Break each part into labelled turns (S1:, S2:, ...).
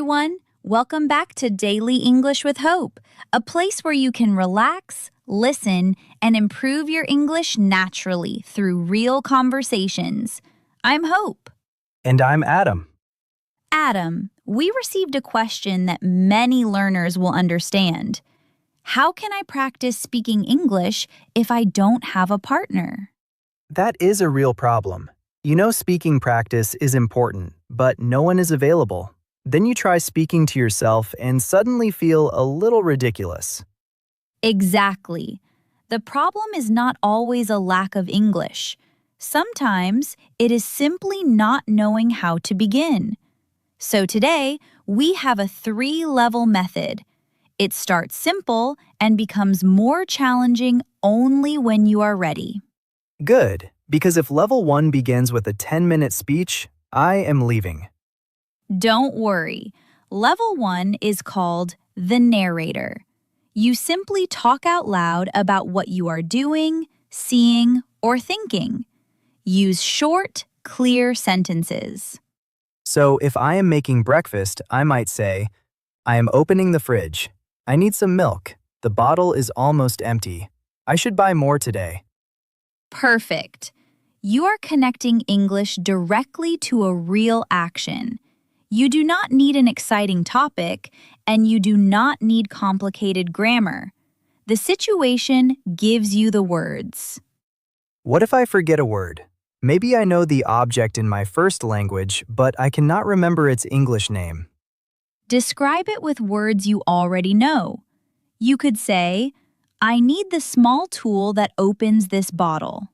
S1: everyone. Welcome back to Daily English with Hope, a place where you can relax, listen, and improve your English naturally through real conversations. I'm Hope.
S2: And I'm Adam.
S1: Adam, we received a question that many learners will understand. How can I practice speaking English if I don't have a partner?
S2: That is a real problem. You know speaking practice is important, but no one is available. Then you try speaking to yourself and suddenly feel a little ridiculous.
S1: Exactly. The problem is not always a lack of English. Sometimes it is simply not knowing how to begin. So today, we have a 3-level method. It starts simple and becomes more challenging only when you are ready.
S2: Good, because if level 1 begins with a 10-minute speech, I am leaving.
S1: Don't worry. Level 1 is called the narrator. You simply talk out loud about what you are doing, seeing, or thinking. Use short, clear sentences.
S2: So if I am making breakfast, I might say, I am opening the fridge. I need some milk. The bottle is almost empty. I should buy more today.
S1: Perfect. You are connecting English directly to a real action. You do not need an exciting topic, and you do not need complicated grammar. The situation gives you the words.
S2: What if I forget a word? Maybe I know the object in my first language, but I cannot remember its English name.
S1: Describe it with words you already know. You could say, I need the small tool that opens this bottle.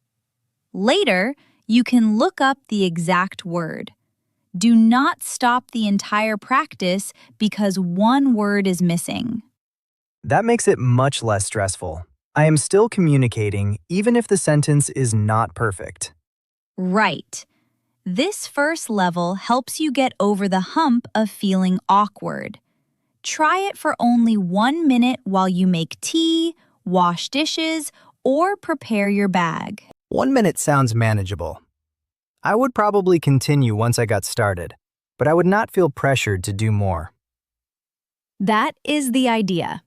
S1: Later, you can look up the exact word. Do not stop the entire practice because one word is missing.
S2: That makes it much less stressful. I am still communicating even if the sentence is not perfect.
S1: Right. This first level helps you get over the hump of feeling awkward. Try it for only 1 minute while you make tea, wash dishes, or prepare your bag.
S2: 1 minute sounds manageable. I would probably continue once I got started, but I would not feel pressured to do more.
S1: That is the idea.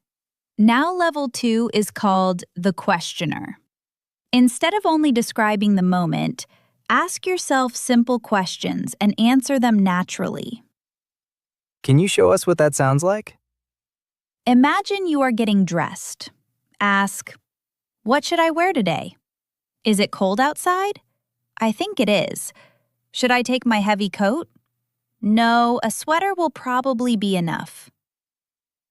S1: Now level 2 is called the questioner. Instead of only describing the moment, ask yourself simple questions and answer them naturally.
S2: Can you show us what that sounds like?
S1: Imagine you are getting dressed. Ask, what should I wear today? Is it cold outside? I think it is. Should I take my heavy coat? No, a sweater will probably be enough.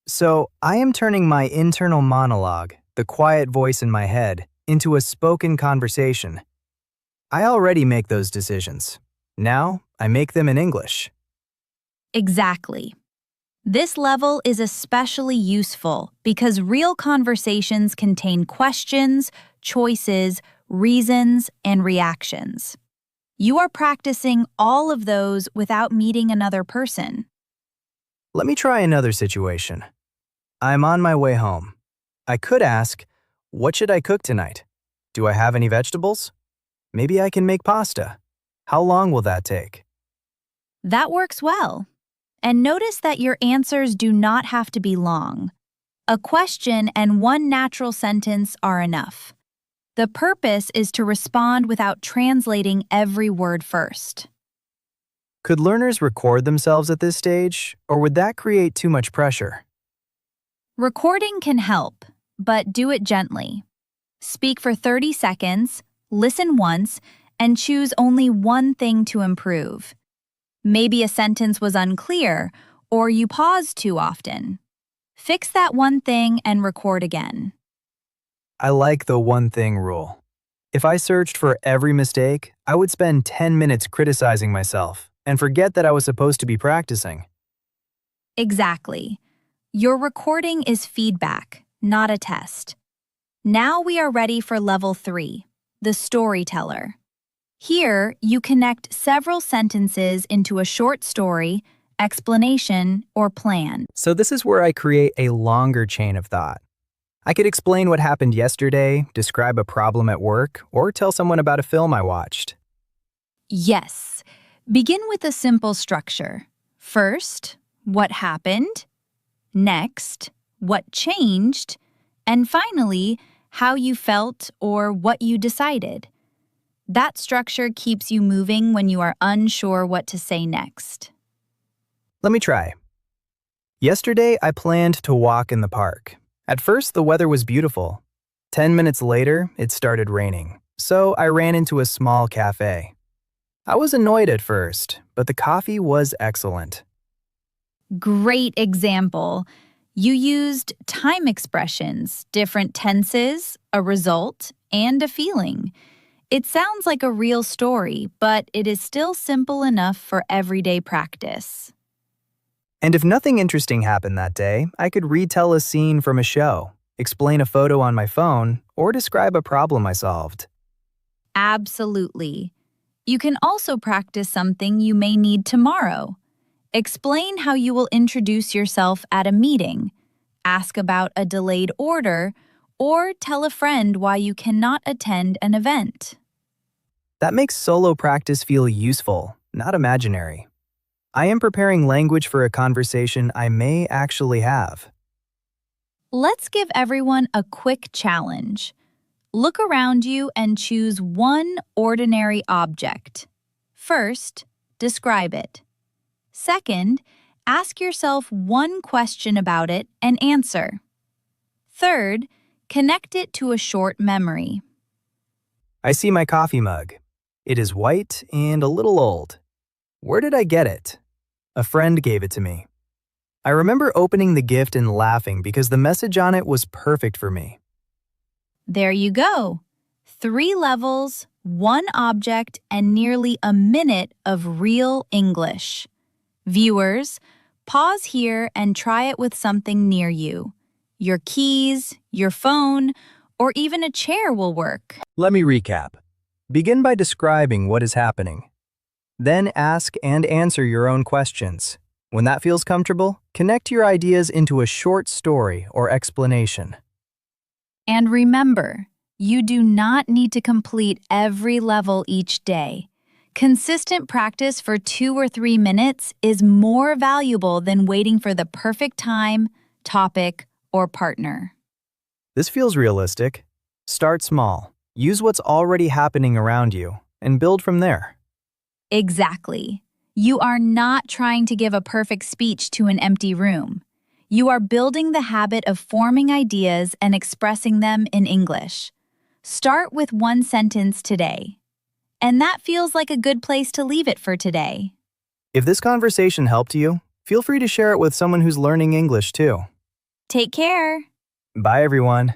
S2: So, I am turning my internal monologue, the quiet voice in my head, into a spoken conversation. I already make those decisions. Now, I make them in English.
S1: Exactly. This level is especially useful because real conversations contain questions, choices, reasons, and reactions. You are practicing all of those without meeting another person.
S2: Let me try another situation. I'm on my way home. I could ask, what should I cook tonight? Do I have any vegetables? Maybe I can make pasta. How long will that take?
S1: That works well. And notice that your answers do not have to be long. A question and one natural sentence are enough. The purpose is to respond without translating every word first.
S2: Could learners record themselves at this stage, or would that create too much pressure?
S1: Recording can help, but do it gently. Speak for 30 seconds, listen once, and choose only one thing to improve. Maybe a sentence was unclear, or you paused too often. Fix that one thing and record again.
S2: I like the one thing rule. If I searched for every mistake, I would spend 10 minutes criticizing myself and forget that I was supposed to be practicing.
S1: Exactly. Your recording is feedback, not a test. Now we are ready for level 3, the storyteller. Here, you connect several sentences into a short story, explanation, or plan.
S2: So this is where I create a longer chain of thought. I could explain what happened yesterday, describe a problem at work, or tell someone about a film I watched.
S1: Yes. Begin with a simple structure. First, what happened, next, what changed, and finally, how you felt or what you decided. That structure keeps you moving when you are unsure what to say next.
S2: Let me try. Yesterday, I planned to walk in the park. At first, the weather was beautiful. 10 minutes later, it started raining, so I ran into a small cafe. I was annoyed at first, but the coffee was excellent.
S1: Great example. You used time expressions, different tenses, a result, and a feeling. It sounds like a real story, but it is still simple enough for everyday practice.
S2: And if nothing interesting happened that day, I could retell a scene from a show, explain a photo on my phone, or describe a problem I solved.
S1: Absolutely. You can also practice something you may need tomorrow. Explain how you will introduce yourself at a meeting, ask about a delayed order, or tell a friend why you cannot attend an event.
S2: That makes solo practice feel useful, not imaginary. I am preparing language for a conversation I may actually have.
S1: Let's give everyone a quick challenge. Look around you and choose one ordinary object. First, describe it. Second, ask yourself one question about it and answer. Third, connect it to a short memory.
S2: I see my coffee mug. It is white and a little old. Where did I get it? A friend gave it to me. I remember opening the gift and laughing because the message on it was perfect for me.
S1: There you go. 3 levels, 1 object, and nearly a minute of real English. Viewers, pause here and try it with something near you. Your keys, your phone, or even a chair will work.
S2: Let me recap. Begin by describing what is happening. Then ask and answer your own questions. When that feels comfortable, connect your ideas into a short story or explanation.
S1: And remember, you do not need to complete every level each day. Consistent practice for 2 or 3 minutes is more valuable than waiting for the perfect time, topic, or partner.
S2: This feels realistic. Start small. Use what's already happening around you and build from there.
S1: Exactly. You are not trying to give a perfect speech to an empty room. You are building the habit of forming ideas and expressing them in English. Start with 1 sentence today. And that feels like a good place to leave it for today.
S2: If this conversation helped you, feel free to share it with someone who's learning English too.
S1: Take care.
S2: Bye, everyone.